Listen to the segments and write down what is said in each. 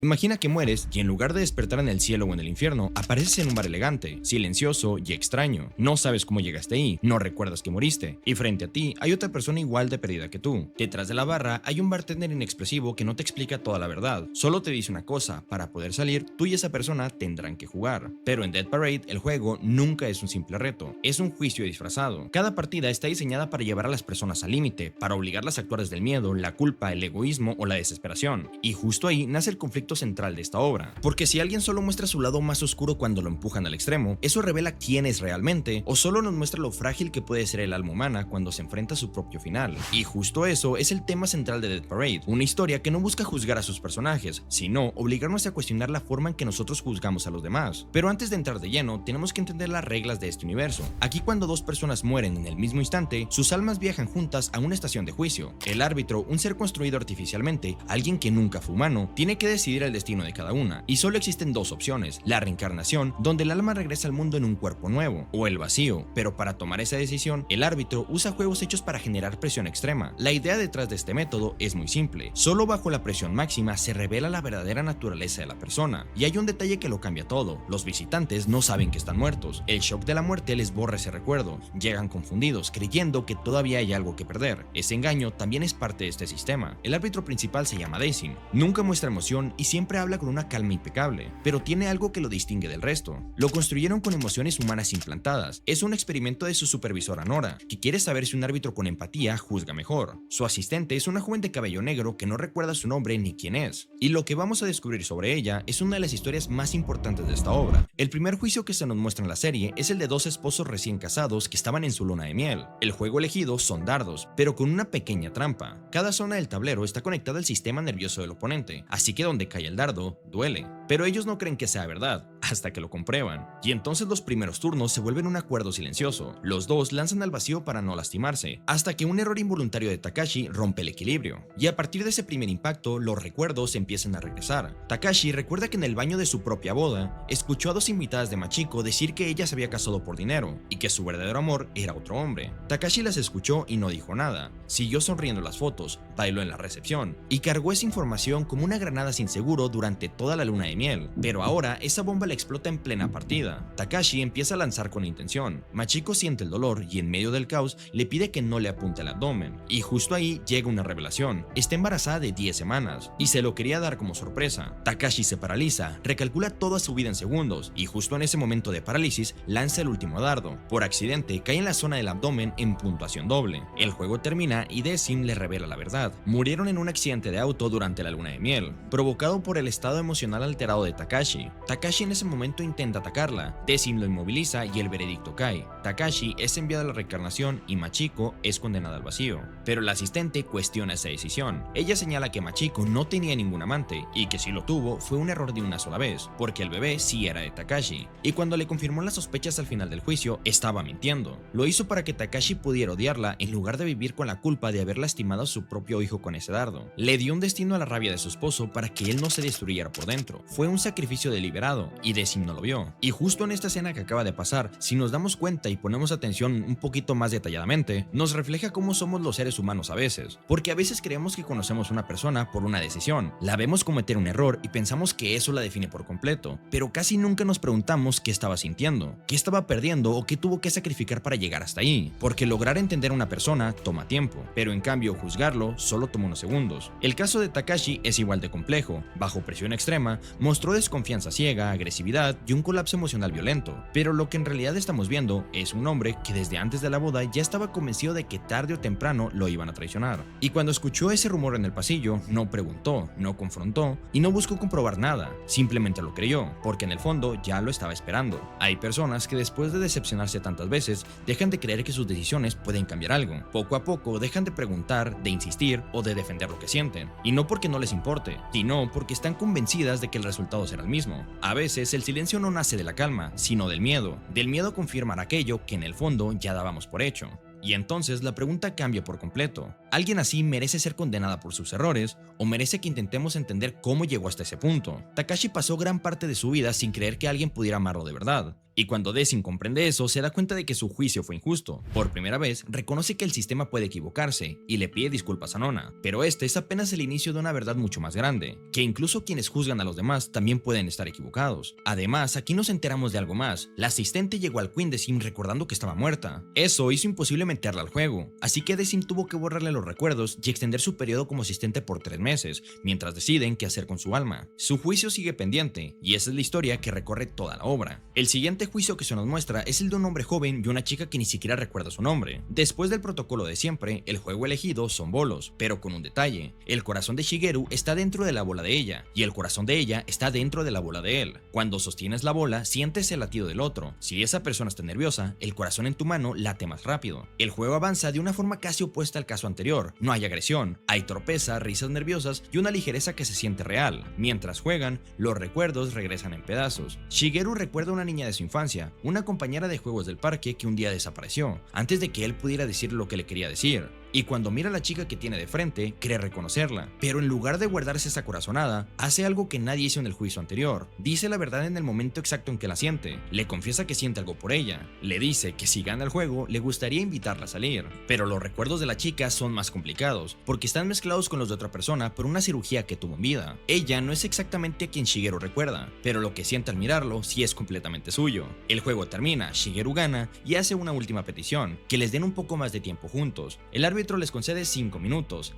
Imagina que mueres y en lugar de despertar en el cielo o en el infierno, apareces en un bar elegante, silencioso y extraño. No sabes cómo llegaste ahí, no recuerdas que moriste, y frente a ti hay otra persona igual de perdida que tú. Detrás de la barra hay un bartender inexpresivo que no te explica toda la verdad, solo te dice una cosa: para poder salir, tú y esa persona tendrán que jugar. Pero en Dead Parade, el juego nunca es un simple reto, es un juicio disfrazado. Cada partida está diseñada para llevar a las personas al límite, para obligarlas a actuar desde el miedo, la culpa, el egoísmo o la desesperación. Y justo ahí nace el conflicto central de esta obra, porque si alguien solo muestra su lado más oscuro cuando lo empujan al extremo, eso revela quién es realmente, o solo nos muestra lo frágil que puede ser el alma humana cuando se enfrenta a su propio final. Y justo eso es el tema central de Dead Parade, una historia que no busca juzgar a sus personajes, sino obligarnos a cuestionar la forma en que nosotros juzgamos a los demás. Pero antes de entrar de lleno, tenemos que entender las reglas de este universo. Aquí, cuando dos personas mueren en el mismo instante, sus almas viajan juntas a una estación de juicio. El árbitro, un ser construido artificialmente, alguien que nunca fue humano, tiene que decidir el destino de cada una, y solo existen dos opciones: la reencarnación, donde el alma regresa al mundo en un cuerpo nuevo, o el vacío. Pero para tomar esa decisión, el árbitro usa juegos hechos para generar presión extrema. La idea detrás de este método es muy simple: solo bajo la presión máxima se revela la verdadera naturaleza de la persona, y hay un detalle que lo cambia todo: los visitantes no saben que están muertos, el shock de la muerte les borra ese recuerdo, llegan confundidos, creyendo que todavía hay algo que perder. Ese engaño también es parte de este sistema. El árbitro principal se llama Dezim, nunca muestra emoción y siempre habla con una calma impecable, pero tiene algo que lo distingue del resto: lo construyeron con emociones humanas implantadas. Es un experimento de su supervisora Nora, que quiere saber si un árbitro con empatía juzga mejor. Su asistente es una joven de cabello negro que no recuerda su nombre ni quién es, y lo que vamos a descubrir sobre ella es una de las historias más importantes de esta obra. El primer juicio que se nos muestra en la serie es el de dos esposos recién casados que estaban en su luna de miel. El juego elegido son dardos, pero con una pequeña trampa: cada zona del tablero está conectada al sistema nervioso del oponente, así que donde cae el dardo, duele. Pero ellos no creen que sea verdad, hasta que lo comprueban, y entonces los primeros turnos se vuelven un acuerdo silencioso. Los dos lanzan al vacío para no lastimarse, hasta que un error involuntario de Takashi rompe el equilibrio, y a partir de ese primer impacto, los recuerdos empiezan a regresar. Takashi recuerda que en el baño de su propia boda, escuchó a dos invitadas de Machiko decir que ella se había casado por dinero, y que su verdadero amor era otro hombre. Takashi las escuchó y no dijo nada, siguió sonriendo las fotos, bailó en la recepción, y cargó esa información como una granada sin seguro durante toda la luna de miel. Pero ahora esa bomba le explota en plena partida. Takashi empieza a lanzar con intención. Machiko siente el dolor y en medio del caos le pide que no le apunte al abdomen. Y justo ahí llega una revelación: está embarazada de 10 semanas y se lo quería dar como sorpresa. Takashi se paraliza, recalcula toda su vida en segundos y justo en ese momento de parálisis lanza el último dardo. Por accidente cae en la zona del abdomen en puntuación doble. El juego termina y Dezim le revela la verdad: murieron en un accidente de auto durante la luna de miel, provocado por el estado emocional alterado de Takashi. Takashi en ese momento intenta atacarla, Dezim lo inmoviliza y el veredicto cae: Takashi es enviado a la reencarnación y Machiko es condenada al vacío. Pero el asistente cuestiona esa decisión. Ella señala que Machiko no tenía ningún amante y que si lo tuvo fue un error de una sola vez, porque el bebé sí era de Takashi, y cuando le confirmó las sospechas al final del juicio, estaba mintiendo. Lo hizo para que Takashi pudiera odiarla en lugar de vivir con la culpa de haber lastimado a su propio hijo con ese dardo. Le dio un destino a la rabia de su esposo para que él no se destruyera por dentro. Fue un sacrificio deliberado y Dezim no lo vio. Y justo en esta escena que acaba de pasar, si nos damos cuenta y ponemos atención un poquito más detalladamente, nos refleja cómo somos los seres humanos a veces, porque a veces creemos que conocemos a una persona por una decisión, la vemos cometer un error y pensamos que eso la define por completo, pero casi nunca nos preguntamos qué estaba sintiendo, qué estaba perdiendo o qué tuvo que sacrificar para llegar hasta ahí, porque lograr entender a una persona toma tiempo, pero en cambio juzgarlo solo toma unos segundos. El caso de Takashi es igual de complejo. Bajo presión extrema, mostró desconfianza ciega, agresividad y un colapso emocional violento, pero lo que en realidad estamos viendo es un hombre que desde antes de la boda ya estaba convencido de que tarde o temprano lo iban a traicionar, y cuando escuchó ese rumor en el pasillo, no preguntó, no confrontó y no buscó comprobar nada, simplemente lo creyó, porque en el fondo ya lo estaba esperando. Hay personas que después de decepcionarse tantas veces, dejan de creer que sus decisiones pueden cambiar algo. Poco a poco dejan de preguntar, de insistir o de defender lo que sienten, y no porque no les importe, sino porque están convencidas de que el resultado será el mismo. A veces el silencio no nace de la calma, sino del miedo a confirmar aquello que en el fondo ya dábamos por hecho. Y entonces la pregunta cambia por completo: ¿alguien así merece ser condenada por sus errores o merece que intentemos entender cómo llegó hasta ese punto? Takashi pasó gran parte de su vida sin creer que alguien pudiera amarlo de verdad, Y cuando Desin comprende eso, se da cuenta de que su juicio fue injusto. Por primera vez, reconoce que el sistema puede equivocarse y le pide disculpas a Nona, pero este es apenas el inicio de una verdad mucho más grande, que incluso quienes juzgan a los demás también pueden estar equivocados. Además, aquí nos enteramos de algo más. La asistente llegó al Queen Desim recordando que estaba muerta. Eso hizo imposible meterla al juego, así que Desim tuvo que borrarle los recuerdos y extender su periodo como asistente por 3 meses, mientras deciden qué hacer con su alma. Su juicio sigue pendiente, y esa es la historia que recorre toda la obra. El siguiente juicio que se nos muestra es el de un hombre joven y una chica que ni siquiera recuerda su nombre. Después del protocolo de siempre, el juego elegido son bolos, pero con un detalle: el corazón de Shigeru está dentro de la bola de ella, y el corazón de ella está dentro de la bola de él. Cuando sostienes la bola, sientes el latido del otro. Si esa persona está nerviosa, el corazón en tu mano late más rápido. El juego avanza de una forma casi opuesta al caso anterior. No hay agresión, hay torpeza, risas nerviosas y una ligereza que se siente real. Mientras juegan, los recuerdos regresan en pedazos. Shigeru recuerda a una niña de su infancia, una compañera de juegos del parque que un día desapareció, antes de que él pudiera decir lo que le quería decir. Y cuando mira a la chica que tiene de frente, cree reconocerla, pero en lugar de guardarse esa corazonada, hace algo que nadie hizo en el juicio anterior. Dice la verdad en el momento exacto en que la siente, le confiesa que siente algo por ella, le dice que si gana el juego, le gustaría invitarla a salir. Pero los recuerdos de la chica son más complicados, porque están mezclados con los de otra persona por una cirugía que tuvo en vida. Ella no es exactamente a quien Shigeru recuerda, pero lo que siente al mirarlo sí es completamente suyo. El juego termina, Shigeru gana y hace una última petición: que les den un poco más de tiempo juntos. El árbitro les concede 5 minutos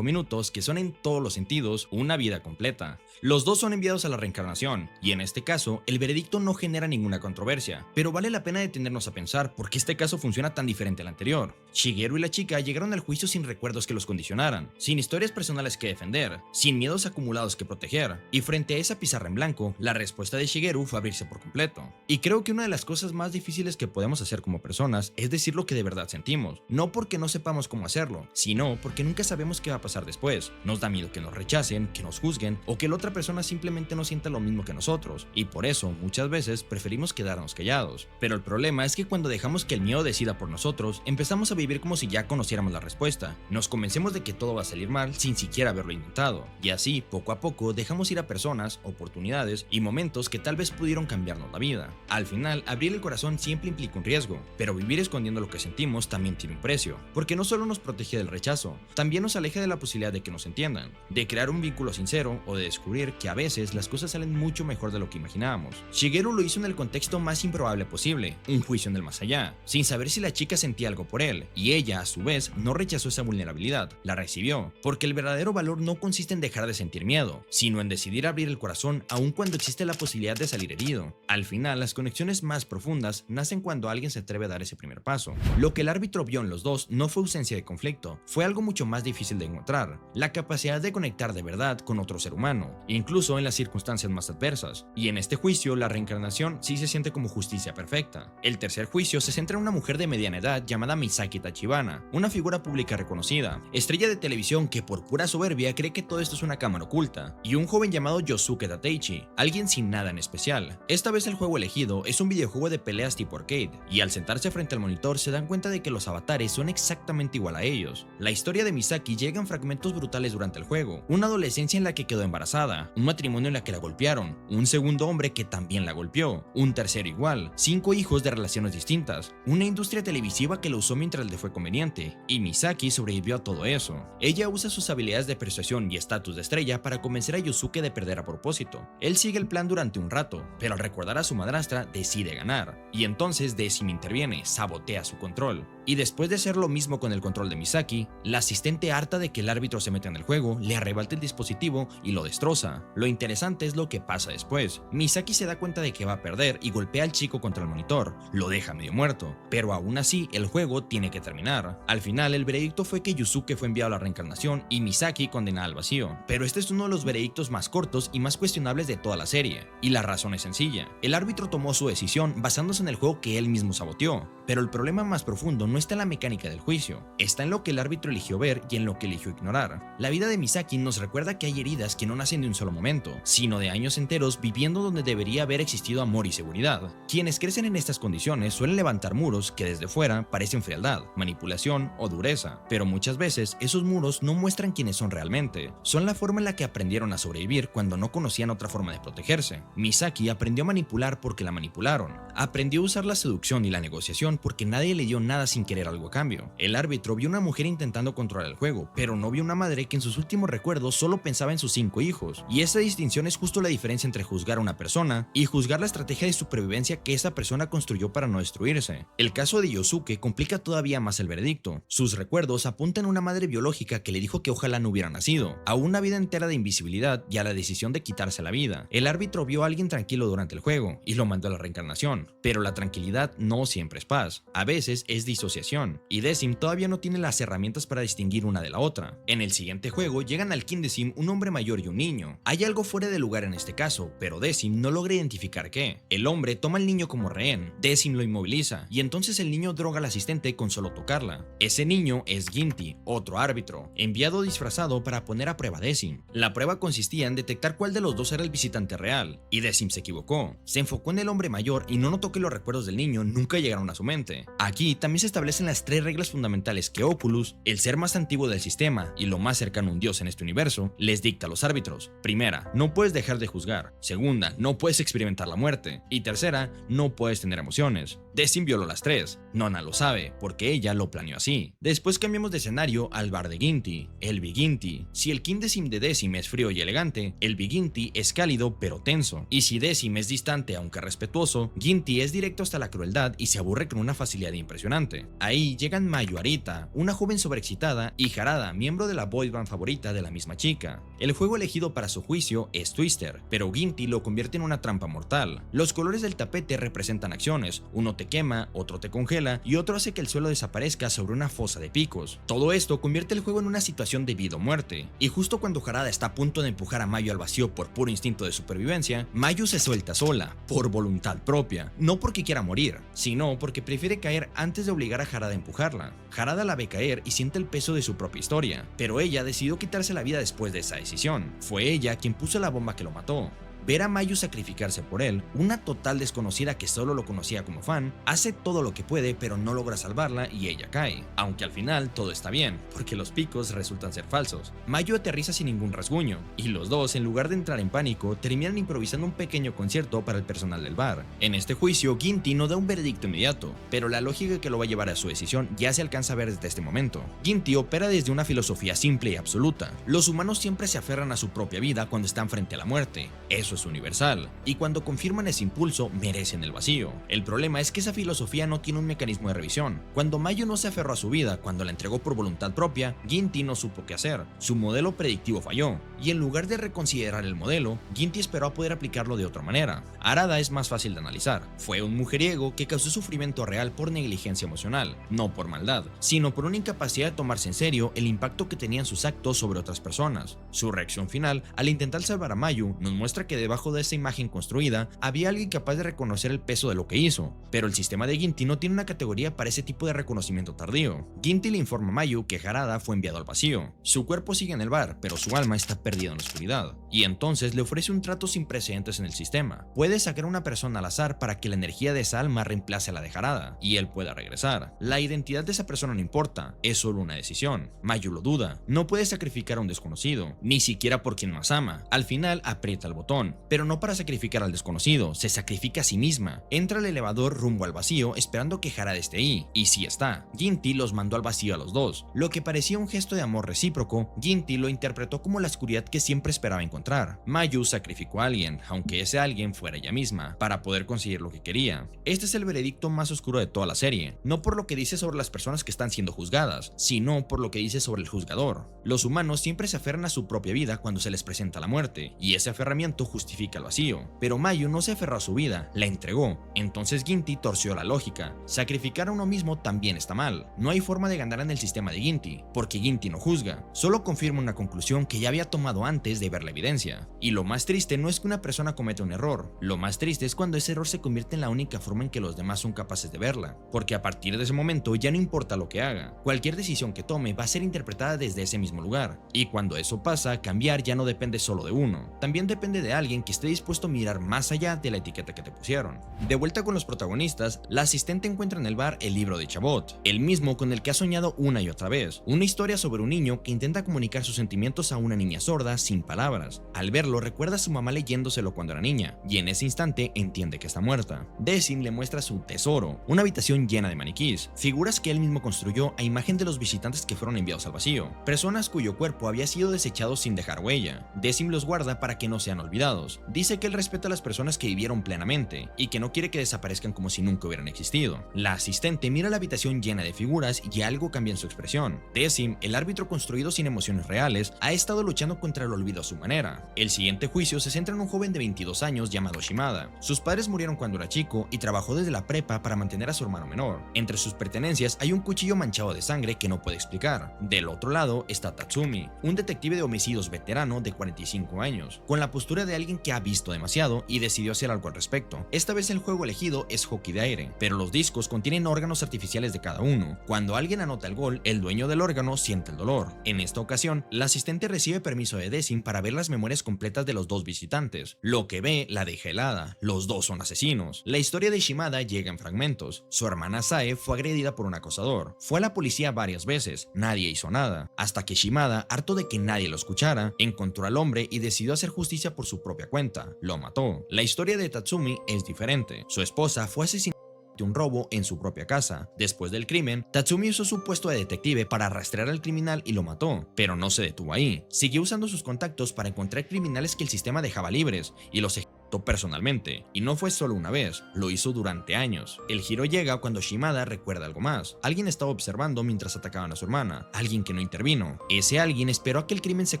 que son en todos los sentidos una vida completa. Los dos son enviados a la reencarnación, y en este caso, el veredicto no genera ninguna controversia, pero vale la pena detenernos a pensar por qué este caso funciona tan diferente al anterior. Shigeru y la chica llegaron al juicio sin recuerdos que los condicionaran, sin historias personales que defender, sin miedos acumulados que proteger, y frente a esa pizarra en blanco, la respuesta de Shigeru fue abrirse por completo. Y creo que una de las cosas más difíciles que podemos hacer como personas es decir lo que de verdad sentimos, no porque no sepamos cómo hacerlo, sino porque nunca sabemos qué va a pasar después. Nos da miedo que nos rechacen, que nos juzguen, o que la otra persona simplemente no sienta lo mismo que nosotros, y por eso muchas veces preferimos quedarnos callados. Pero el problema es que cuando dejamos que el miedo decida por nosotros, empezamos a vivir como si ya conociéramos la respuesta. Nos convencemos de que todo va a salir mal sin siquiera haberlo intentado, y así, poco a poco, dejamos ir a personas, oportunidades y momentos que tal vez pudieron cambiarnos la vida. Al final, abrir el corazón siempre implica un riesgo, pero vivir escondiendo lo que sentimos también tiene un precio, porque no solo nos protege del rechazo, también nos aleja de la posibilidad de que nos entiendan, de crear un vínculo sincero o de descubrir que a veces las cosas salen mucho mejor de lo que imaginábamos. Shigeru lo hizo en el contexto más improbable posible, un juicio en el más allá, sin saber si la chica sentía algo por él, y ella a su vez no rechazó esa vulnerabilidad, la recibió, porque el verdadero valor no consiste en dejar de sentir miedo, sino en decidir abrir el corazón aun cuando existe la posibilidad de salir herido. Al final, las conexiones más profundas nacen cuando alguien se atreve a dar ese primer paso. Lo que el árbitro vio en los dos no fue ausencia de conflicto, fue algo mucho más difícil de encontrar: la capacidad de conectar de verdad con otro ser humano, incluso en las circunstancias más adversas. Y en este juicio, la reencarnación sí se siente como justicia perfecta. El tercer juicio se centra en una mujer de mediana edad llamada Misaki Tachibana, una figura pública reconocida, estrella de televisión que por pura soberbia cree que todo esto es una cámara oculta, y un joven llamado Yosuke Tateichi, alguien sin nada en especial. Esta vez el juego elegido es un videojuego de peleas tipo arcade, y al sentarse frente al monitor se dan cuenta de que los avatares son exactamente igual a ellos. La historia de Misaki llega en fragmentos brutales durante el juego: una adolescencia en la que quedó embarazada, un matrimonio en la que la golpearon, un segundo hombre que también la golpeó, un tercero igual, 5 hijos de relaciones distintas, una industria televisiva que la usó mientras le fue conveniente, y Misaki sobrevivió a todo eso. Ella usa sus habilidades de persuasión y estatus de estrella para convencer a Yosuke de perder a propósito. Él sigue el plan durante un rato, pero al recordar a su madrastra decide ganar, y entonces Desim interviene, sabotea su control. Y después de hacer lo mismo con el control de Misaki, la asistente, harta de que el árbitro se meta en el juego, le arrebata el dispositivo y lo destroza. Lo interesante es lo que pasa después. Misaki se da cuenta de que va a perder y golpea al chico contra el monitor, lo deja medio muerto, pero aún así el juego tiene que terminar. Al final, el veredicto fue que Yusuke fue enviado a la reencarnación y Misaki condenada al vacío, pero este es uno de los veredictos más cortos y más cuestionables de toda la serie, y la razón es sencilla: el árbitro tomó su decisión basándose en el juego que él mismo saboteó, pero el problema más profundo no está en la mecánica del juicio, está en lo que el árbitro eligió ver y en lo que eligió ignorar. La vida de Misaki nos recuerda que hay heridas que no nacen de un solo momento, sino de años enteros viviendo donde debería haber existido amor y seguridad. Quienes crecen en estas condiciones suelen levantar muros que desde fuera parecen frialdad, manipulación o dureza, pero muchas veces esos muros no muestran quiénes son realmente, son la forma en la que aprendieron a sobrevivir cuando no conocían otra forma de protegerse. Misaki aprendió a manipular porque la manipularon, aprendió a usar la seducción y la negociación porque nadie le dio nada sin querer algo a cambio. El árbitro vio una mujer intentando controlar el juego, pero no vio una madre que en sus últimos recuerdos solo pensaba en sus 5 hijos, y esa distinción es justo la diferencia entre juzgar a una persona y juzgar la estrategia de supervivencia que esa persona construyó para no destruirse. El caso de Yosuke complica todavía más el veredicto. Sus recuerdos apuntan a una madre biológica que le dijo que ojalá no hubiera nacido, a una vida entera de invisibilidad y a la decisión de quitarse la vida. El árbitro vio a alguien tranquilo durante el juego y lo mandó a la reencarnación, pero la tranquilidad no siempre es paz, a veces es disociación, y Decim todavía no tiene las herramientas para distinguir una de la otra. En el siguiente juego llegan al King Decim un hombre mayor y un niño. Hay algo fuera de lugar en este caso, pero Decim no logra identificar qué. El hombre toma al niño como rehén, Decim lo inmoviliza, y entonces el niño droga al asistente con solo tocarla. Ese niño es Ginty, otro árbitro, enviado disfrazado para poner a prueba a Decim. La prueba consistía en detectar cuál de los dos era el visitante real, y Decim se equivocó. Se enfocó en el hombre mayor y no notó que los recuerdos del niño nunca llegaron a su mente. Aquí también se establecen las 3 reglas fundamentales que Oculus, el ser más antiguo del sistema y lo más cercano a un dios en este universo, les dicta a los árbitros. Primera, no puedes dejar de juzgar. Segunda, no puedes experimentar la muerte. Y tercera, no puedes tener emociones. Decim violó las 3. Nona lo sabe, porque ella lo planeó así. Después cambiamos de escenario al bar de Ginty, el Big Ginty. Si el King Decim de Decim es frío y elegante, el Big Ginty es cálido pero tenso. Y si Decim es distante aunque respetuoso, Ginty es directo hasta la crueldad y se aburre con una facilidad impresionante. Ahí llegan Mayu Arita, una joven sobreexcitada, y Harada, miembro de la boy band favorita de la misma chica. El juego elegido para su juicio es Twister, pero Ginty lo convierte en una trampa mortal. Los colores del tapete representan acciones, uno te quema, otro te congela y otro hace que el suelo desaparezca sobre una fosa de picos. Todo esto convierte el juego en una situación de vida o muerte, y justo cuando Harada está a punto de empujar a Mayu al vacío por puro instinto de supervivencia, Mayu se suelta sola, por voluntad propia, no porque quiera morir, sino porque prefiere caer antes de obligar a Harada a empujarla. Harada la ve caer y siente el peso de su propia historia, pero ella decidió quitarse la vida después de esa decisión. Fue ella quien puso la bomba que lo mató. Ver a Mayu sacrificarse por él, una total desconocida que solo lo conocía como fan, hace todo lo que puede pero no logra salvarla y ella cae. Aunque al final todo está bien, porque los picos resultan ser falsos. Mayu aterriza sin ningún rasguño, y los dos, en lugar de entrar en pánico, terminan improvisando un pequeño concierto para el personal del bar. En este juicio, Ginty no da un veredicto inmediato, pero la lógica que lo va a llevar a su decisión ya se alcanza a ver desde este momento. Ginty opera desde una filosofía simple y absoluta. Los humanos siempre se aferran a su propia vida cuando están frente a la muerte. Eso es universal, y cuando confirman ese impulso, merecen el vacío. El problema es que esa filosofía no tiene un mecanismo de revisión. Cuando Mayu no se aferró a su vida, cuando la entregó por voluntad propia, Ginty no supo qué hacer. Su modelo predictivo falló, y en lugar de reconsiderar el modelo, Ginty esperó a poder aplicarlo de otra manera. Harada es más fácil de analizar. Fue un mujeriego que causó sufrimiento real por negligencia emocional, no por maldad, sino por una incapacidad de tomarse en serio el impacto que tenían sus actos sobre otras personas. Su reacción final, al intentar salvar a Mayu, nos muestra que debajo de esa imagen construida, había alguien capaz de reconocer el peso de lo que hizo, pero el sistema de Ginty no tiene una categoría para ese tipo de reconocimiento tardío. Ginty le informa a Mayu que Harada fue enviado al vacío. Su cuerpo sigue en el bar, pero su alma está perdida en la oscuridad, y entonces le ofrece un trato sin precedentes en el sistema. Puede sacar a una persona al azar para que la energía de esa alma reemplace a la de Harada, y él pueda regresar. La identidad de esa persona no importa, es solo una decisión. Mayu lo duda, no puede sacrificar a un desconocido, ni siquiera por quien más ama. Al final aprieta el botón, pero no para sacrificar al desconocido, se sacrifica a sí misma. Entra al elevador rumbo al vacío esperando que Harada esté ahí, y sí está. Ginty los mandó al vacío a los dos. Lo que parecía un gesto de amor recíproco, Ginty lo interpretó como la oscuridad que siempre esperaba encontrar. Mayu sacrificó a alguien, aunque ese alguien fuera ella misma, para poder conseguir lo que quería. Este es el veredicto más oscuro de toda la serie, no por lo que dice sobre las personas que están siendo juzgadas, sino por lo que dice sobre el juzgador. Los humanos siempre se aferran a su propia vida cuando se les presenta la muerte, y ese aferramiento justifica justifica el vacío, pero Mayu no se aferró a su vida, la entregó. Entonces Ginty torció la lógica. Sacrificar a uno mismo también está mal. No hay forma de ganar en el sistema de Ginty, porque Ginty no juzga, solo confirma una conclusión que ya había tomado antes de ver la evidencia. Y lo más triste no es que una persona cometa un error, lo más triste es cuando ese error se convierte en la única forma en que los demás son capaces de verla, porque a partir de ese momento ya no importa lo que haga, cualquier decisión que tome va a ser interpretada desde ese mismo lugar, y cuando eso pasa, cambiar ya no depende solo de uno, también depende de alguien que esté dispuesto a mirar más allá de la etiqueta que te pusieron. De vuelta con los protagonistas, la asistente encuentra en el bar el libro de Chabot, el mismo con el que ha soñado una y otra vez, una historia sobre un niño que intenta comunicar sus sentimientos a una niña sorda sin palabras. Al verlo recuerda a su mamá leyéndoselo cuando era niña, y en ese instante entiende que está muerta. Decim le muestra su tesoro, una habitación llena de maniquís, figuras que él mismo construyó a imagen de los visitantes que fueron enviados al vacío, personas cuyo cuerpo había sido desechado sin dejar huella. Decim los guarda para que no sean olvidados. Dice que él respeta a las personas que vivieron plenamente y que no quiere que desaparezcan como si nunca hubieran existido. La asistente mira la habitación llena de figuras y algo cambia en su expresión. Decim, el árbitro construido sin emociones reales, ha estado luchando contra el olvido a su manera. El siguiente juicio se centra en un joven de 22 años llamado Shimada. Sus padres murieron cuando era chico y trabajó desde la prepa para mantener a su hermano menor. Entre sus pertenencias hay un cuchillo manchado de sangre que no puede explicar. Del otro lado está Tatsumi, un detective de homicidios veterano de 45 años, con la postura de alguien que ha visto demasiado y decidió hacer algo al respecto. Esta vez el juego elegido es hockey de aire, pero los discos contienen órganos artificiales de cada uno. Cuando alguien anota el gol, el dueño del órgano siente el dolor. En esta ocasión, la asistente recibe permiso de Decim para ver las memorias completas de los dos visitantes. Lo que ve la deja helada. Los dos son asesinos. La historia de Shimada llega en fragmentos. Su hermana Sae fue agredida por un acosador. Fue a la policía varias veces. Nadie hizo nada. Hasta que Shimada, harto de que nadie lo escuchara, encontró al hombre y decidió hacer justicia por su propia cuenta. Lo mató. La historia de Tatsumi es diferente. Su esposa fue asesinada de un robo en su propia casa. Después del crimen, Tatsumi usó su puesto de detective para rastrear al criminal y lo mató, pero no se detuvo ahí. Siguió usando sus contactos para encontrar criminales que el sistema dejaba libres y los ejecutó personalmente, y no fue solo una vez, lo hizo durante años. El giro llega cuando Shimada recuerda algo más. Alguien estaba observando mientras atacaban a su hermana, alguien que no intervino. Ese alguien esperó a que el crimen se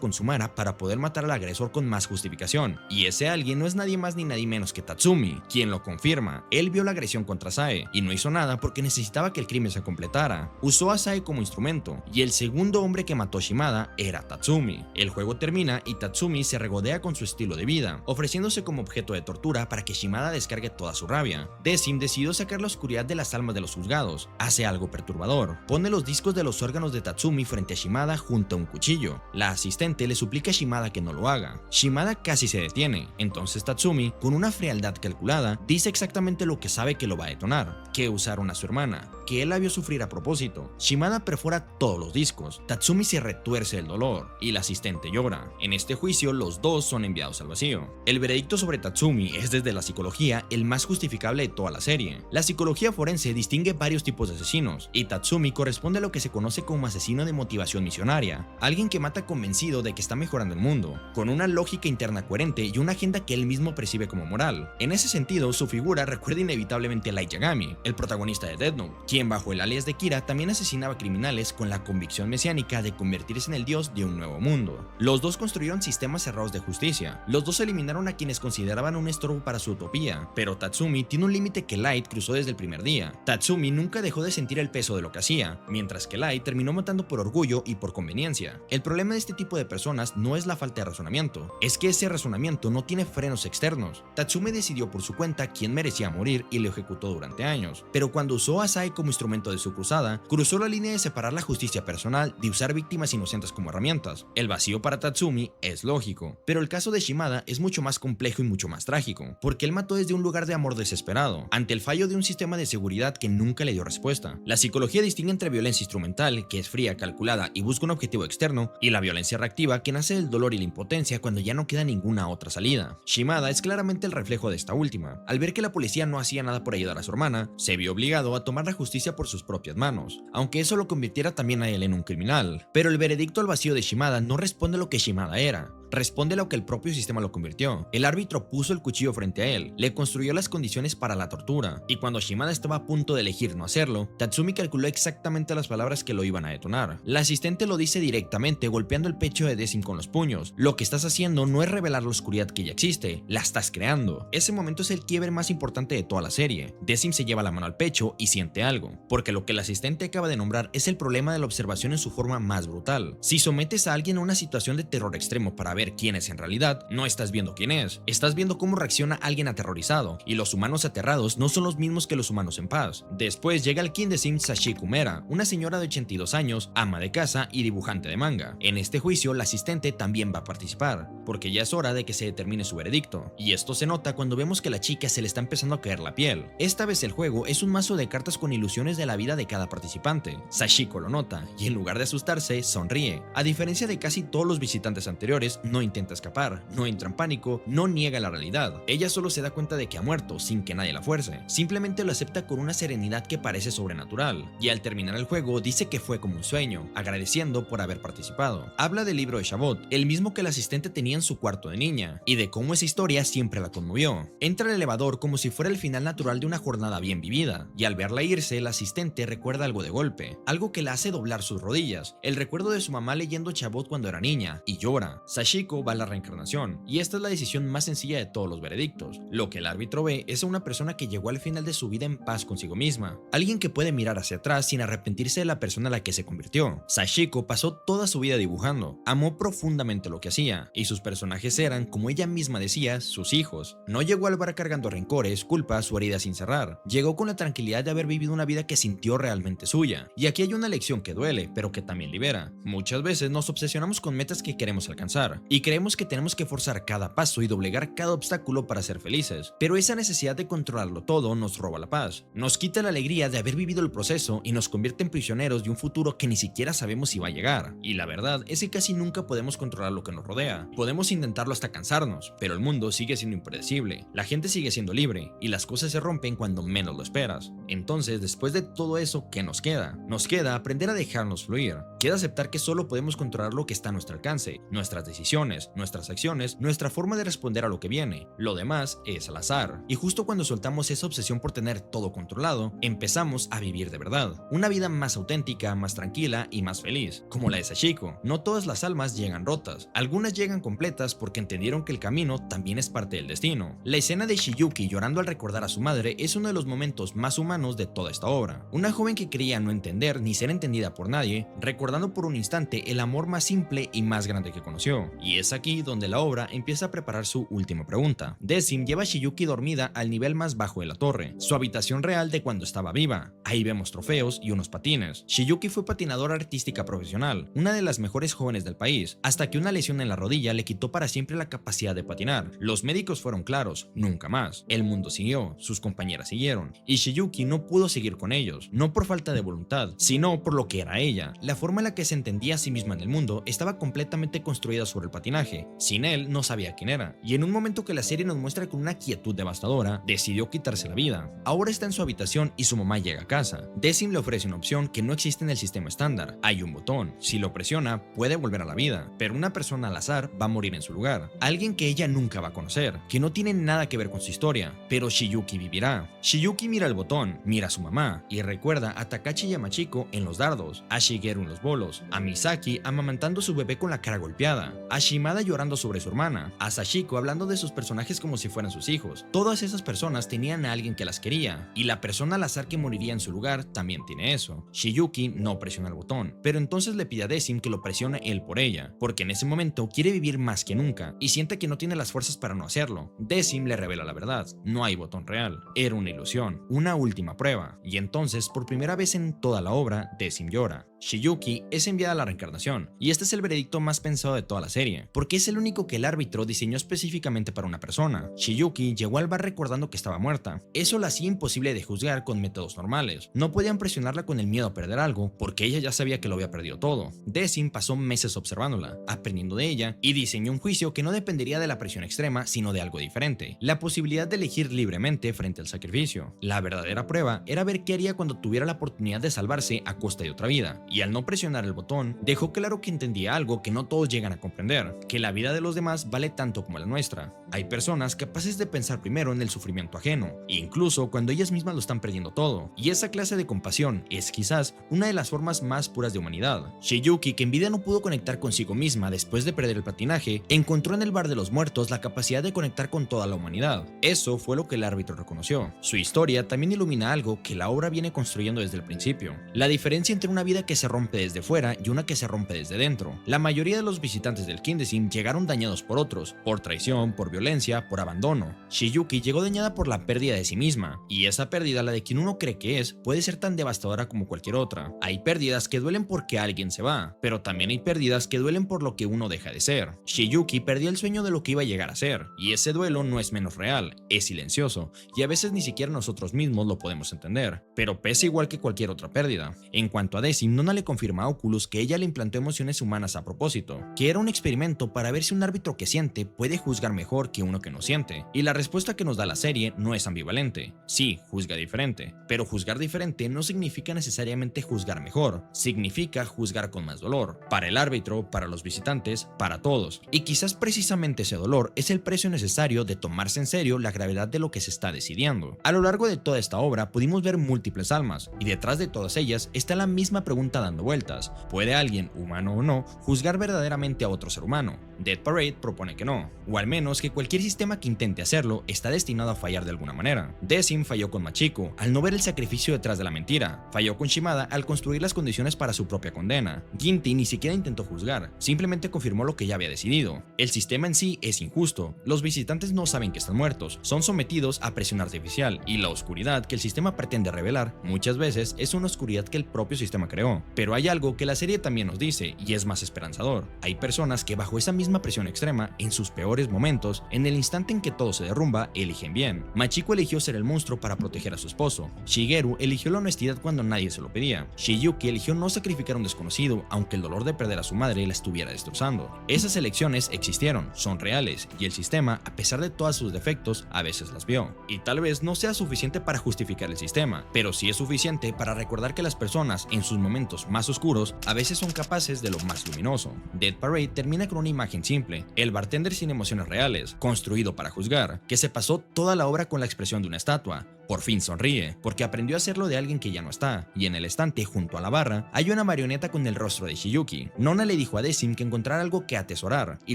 consumara para poder matar al agresor con más justificación, y ese alguien no es nadie más ni nadie menos que Tatsumi, quien lo confirma. Él vio la agresión contra Sae y no hizo nada porque necesitaba que el crimen se completara. Usó a Sae como instrumento, y el segundo hombre que mató a Shimada era Tatsumi. El juego termina y Tatsumi se regodea con su estilo de vida, ofreciéndose como objeto de tortura para que Shimada descargue toda su rabia. Decim decidió sacar la oscuridad de las almas de los juzgados. Hace algo perturbador. Pone los discos de los órganos de Tatsumi frente a Shimada junto a un cuchillo. La asistente le suplica a Shimada que no lo haga. Shimada casi se detiene. Entonces Tatsumi, con una frialdad calculada, dice exactamente lo que sabe que lo va a detonar: que usaron a su hermana, que él la vio sufrir a propósito. Shimada perfora todos los discos. Tatsumi se retuerce del dolor y la asistente llora. En este juicio, los dos son enviados al vacío. El veredicto sobre Tatsumi es, desde la psicología, el más justificable de toda la serie. La psicología forense distingue varios tipos de asesinos, y Tatsumi corresponde a lo que se conoce como asesino de motivación misionaria, alguien que mata convencido de que está mejorando el mundo, con una lógica interna coherente y una agenda que él mismo percibe como moral. En ese sentido, su figura recuerda inevitablemente a Light Yagami, el protagonista de Death Note, quien bajo el alias de Kira también asesinaba criminales con la convicción mesiánica de convertirse en el dios de un nuevo mundo. Los dos construyeron sistemas cerrados de justicia. Los dos eliminaron a quienes consideraban un estorbo para su utopía, pero Tatsumi tiene un límite que Light cruzó desde el primer día. Tatsumi nunca dejó de sentir el peso de lo que hacía, mientras que Light terminó matando por orgullo y por conveniencia. El problema de este tipo de personas no es la falta de razonamiento, es que ese razonamiento no tiene frenos externos. Tatsumi decidió por su cuenta quién merecía morir y lo ejecutó durante años, pero cuando usó a Sae como instrumento de su cruzada, cruzó la línea de separar la justicia personal de usar víctimas inocentes como herramientas. El vacío para Tatsumi es lógico, pero el caso de Shimada es mucho más complejo y mucho más trágico, porque él mató desde un lugar de amor desesperado, ante el fallo de un sistema de seguridad que nunca le dio respuesta. La psicología distingue entre violencia instrumental, que es fría, calculada y busca un objetivo externo, y la violencia reactiva, que nace del dolor y la impotencia cuando ya no queda ninguna otra salida. Shimada es claramente el reflejo de esta última. Al ver que la policía no hacía nada por ayudar a su hermana, se vio obligado a tomar la justicia por sus propias manos, aunque eso lo convirtiera también a él en un criminal. Pero el veredicto al vacío de Shimada no responde a lo que Shimada era. responde a lo que el propio sistema lo convirtió. El árbitro puso el cuchillo frente a él, le construyó las condiciones para la tortura, y cuando Shimada estaba a punto de elegir no hacerlo, Tatsumi calculó exactamente las palabras que lo iban a detonar. La asistente lo dice directamente golpeando el pecho de Decim con los puños: lo que estás haciendo no es revelar la oscuridad que ya existe, la estás creando. Ese momento es el quiebre más importante de toda la serie. Decim se lleva la mano al pecho y siente algo, porque lo que el asistente acaba de nombrar es el problema de la observación en su forma más brutal. Si sometes a alguien a una situación de terror extremo para ver quién es en realidad, no estás viendo quién es, estás viendo cómo reacciona alguien aterrorizado, y los humanos aterrados no son los mismos que los humanos en paz. Después llega el King Decim Sashiko Umera, una señora de 82 años, ama de casa y dibujante de manga. En este juicio, la asistente también va a participar, porque ya es hora de que se determine su veredicto, y esto se nota cuando vemos que a la chica se le está empezando a caer la piel. Esta vez el juego es un mazo de cartas con ilusiones de la vida de cada participante. Sashiko lo nota, y en lugar de asustarse, sonríe. A diferencia de casi todos los visitantes anteriores, no intenta escapar, no entra en pánico, no niega la realidad. Ella solo se da cuenta de que ha muerto, sin que nadie la fuerce. Simplemente lo acepta con una serenidad que parece sobrenatural, y al terminar el juego dice que fue como un sueño, agradeciendo por haber participado. Habla del libro de Shabbat, el mismo que el asistente tenía en su cuarto de niña, y de cómo esa historia siempre la conmovió. Entra al elevador como si fuera el final natural de una jornada bien vivida, y al verla irse, el asistente recuerda algo de golpe, algo que la hace doblar sus rodillas, el recuerdo de su mamá leyendo Shabbat cuando era niña, y llora. Sashiko va a la reencarnación, y esta es la decisión más sencilla de todos los veredictos. Lo que el árbitro ve es a una persona que llegó al final de su vida en paz consigo misma, alguien que puede mirar hacia atrás sin arrepentirse de la persona a la que se convirtió. Sashiko pasó toda su vida dibujando, amó profundamente lo que hacía, y sus personajes eran, como ella misma decía, sus hijos. No llegó al bar cargando rencores, culpas o heridas sin cerrar, llegó con la tranquilidad de haber vivido una vida que sintió realmente suya. Y aquí hay una lección que duele, pero que también libera. Muchas veces nos obsesionamos con metas que queremos alcanzar, y creemos que tenemos que forzar cada paso y doblegar cada obstáculo para ser felices, pero esa necesidad de controlarlo todo nos roba la paz, nos quita la alegría de haber vivido el proceso y nos convierte en prisioneros de un futuro que ni siquiera sabemos si va a llegar. Y la verdad es que casi nunca podemos controlar lo que nos rodea. Podemos intentarlo hasta cansarnos, pero el mundo sigue siendo impredecible, la gente sigue siendo libre, y las cosas se rompen cuando menos lo esperas. Entonces, después de todo eso, ¿qué nos queda? Nos queda aprender a dejarnos fluir. Queda aceptar que solo podemos controlar lo que está a nuestro alcance, nuestras decisiones, nuestras acciones, nuestra forma de responder a lo que viene. Lo demás es al azar. Y justo cuando soltamos esa obsesión por tener todo controlado, empezamos a vivir de verdad. Una vida más auténtica, más tranquila y más feliz. Como la de Sashiko. No todas las almas llegan rotas. Algunas llegan completas porque entendieron que el camino también es parte del destino. La escena de Shiyuki llorando al recordar a su madre es uno de los momentos más humanos de toda esta obra. Una joven que creía no entender ni ser entendida por nadie, recordando por un instante el amor más simple y más grande que conoció. Y es aquí donde la obra empieza a preparar su última pregunta. Decim lleva a Shiyuki dormida al nivel más bajo de la torre, su habitación real de cuando estaba viva. Ahí vemos trofeos y unos patines. Shiyuki fue patinadora artística profesional, una de las mejores jóvenes del país, hasta que una lesión en la rodilla le quitó para siempre la capacidad de patinar. Los médicos fueron claros: nunca más. El mundo siguió, sus compañeras siguieron, y Shiyuki no pudo seguir con ellos, no por falta de voluntad, sino por lo que era ella. La forma en la que se entendía a sí misma en el mundo estaba completamente construida sobre el patinaje. Sin él no sabía quién era, y en un momento que la serie nos muestra con una quietud devastadora, decidió quitarse la vida. Ahora está en su habitación y su mamá llega a casa. Decim le ofrece una opción que no existe en el sistema estándar. Hay un botón, si lo presiona puede volver a la vida, pero una persona al azar va a morir en su lugar, alguien que ella nunca va a conocer, que no tiene nada que ver con su historia, pero Shiyuki vivirá. Shiyuki mira el botón, mira a su mamá, y recuerda a Takashi Yamachiko en los dardos, a Shigeru en los bolos, a Misaki amamantando a su bebé con la cara golpeada, a Shimada llorando sobre su hermana, a Sashiko hablando de sus personajes como si fueran sus hijos. Todas esas personas tenían a alguien que las quería, y la persona al azar que moriría en su lugar también tiene eso. Shiyuki no presiona el botón, pero entonces le pide a Decim que lo presione él por ella, porque en ese momento quiere vivir más que nunca, y siente que no tiene las fuerzas para no hacerlo. Decim le revela la verdad: no hay botón real, era una ilusión, una última prueba, y entonces por primera vez en toda la obra, Decim llora. Shiyuki es enviada a la reencarnación, y este es el veredicto más pensado de toda la serie, porque es el único que el árbitro diseñó específicamente para una persona. Shiyuki llegó al bar recordando que estaba muerta. Eso la hacía imposible de juzgar con métodos normales. No podían presionarla con el miedo a perder algo, porque ella ya sabía que lo había perdido todo. Decim pasó meses observándola, aprendiendo de ella, y diseñó un juicio que no dependería de la presión extrema, sino de algo diferente: la posibilidad de elegir libremente frente al sacrificio. La verdadera prueba era ver qué haría cuando tuviera la oportunidad de salvarse a costa de otra vida, y al no presionar el botón, dejó claro que entendía algo que no todos llegan a comprender, que la vida de los demás vale tanto como la nuestra. Hay personas capaces de pensar primero en el sufrimiento ajeno, incluso cuando ellas mismas lo están perdiendo todo, y esa clase de compasión es quizás una de las formas más puras de humanidad. Shiyuki, que en vida no pudo conectar consigo misma después de perder el patinaje, encontró en el bar de los muertos la capacidad de conectar con toda la humanidad. Eso fue lo que el árbitro reconoció. Su historia también ilumina algo que la obra viene construyendo desde el principio: la diferencia entre una vida que se rompe desde fuera y una que se rompe desde dentro. La mayoría de los visitantes del Kindesim llegaron dañados por otros, por traición, por violencia, por abandono. Shiyuki llegó dañada por la pérdida de sí misma, y esa pérdida, la de quien uno cree que es, puede ser tan devastadora como cualquier otra. Hay pérdidas que duelen porque alguien se va, pero también hay pérdidas que duelen por lo que uno deja de ser. Shiyuki perdió el sueño de lo que iba a llegar a ser, y ese duelo no es menos real, es silencioso, y a veces ni siquiera nosotros mismos lo podemos entender, pero pesa igual que cualquier otra pérdida. En cuanto a Decim, Nona le confirma a Oculus que ella le implantó emociones humanas a propósito, que era un experimento para ver si un árbitro que siente puede juzgar mejor que uno que no siente, y la respuesta que nos da la serie no es ambivalente. Sí, juzga diferente, pero juzgar diferente no significa necesariamente juzgar mejor, significa juzgar con más dolor, para el árbitro, para los visitantes, para todos, y quizás precisamente ese dolor es el precio necesario de tomarse en serio la gravedad de lo que se está decidiendo. A lo largo de toda esta obra pudimos ver múltiples almas, y detrás de todas ellas está la misma pregunta dando vueltas: ¿puede alguien, humano o no, juzgar verdaderamente a otro ser humano? Death Parade propone que no, o al menos que cualquier sistema que intente hacerlo está destinado a fallar de alguna manera. Decim falló con Machiko al no ver el sacrificio detrás de la mentira, falló con Shimada al construir las condiciones para su propia condena. Ginty ni siquiera intentó juzgar, simplemente confirmó lo que ya había decidido. El sistema en sí es injusto, los visitantes no saben que están muertos, son sometidos a presión artificial, y la oscuridad que el sistema pretende revelar muchas veces es una oscuridad que el propio sistema creó. Pero hay algo que la serie también nos dice, y es más esperanzador: hay personas que bajo esa misma presión extrema, en sus peores momentos, en el instante en que todo se derrumba, eligen bien. Machiko eligió ser el monstruo para proteger a su esposo, Shigeru eligió la honestidad cuando nadie se lo pedía, Shiyuki eligió no sacrificar a un desconocido aunque el dolor de perder a su madre la estuviera destrozando. Esas elecciones existieron, son reales, y el sistema, a pesar de todos sus defectos, a veces las vio. Y tal vez no sea suficiente para justificar el sistema, pero sí es suficiente para recordar que las personas, en sus momentos más oscuros, a veces son capaces de lo más luminoso. Death Parade termina con una imagen simple: el bartender sin emociones reales, construido para juzgar, que se pasó toda la obra con la expresión de una estatua. Por fin sonríe, porque aprendió a hacerlo de alguien que ya no está, y en el estante junto a la barra hay una marioneta con el rostro de Shiyuki. Nona le dijo a Decim que encontrara algo que atesorar, y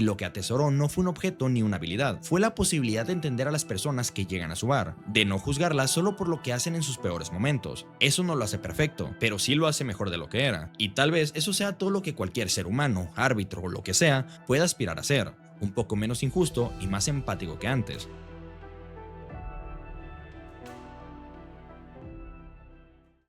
lo que atesoró no fue un objeto ni una habilidad, fue la posibilidad de entender a las personas que llegan a su bar, de no juzgarlas solo por lo que hacen en sus peores momentos. Eso no lo hace perfecto, pero sí lo hace mejor de lo que era, y tal vez eso sea todo lo que cualquier ser humano, árbitro o lo que sea, pueda aspirar a ser: un poco menos injusto y más empático que antes.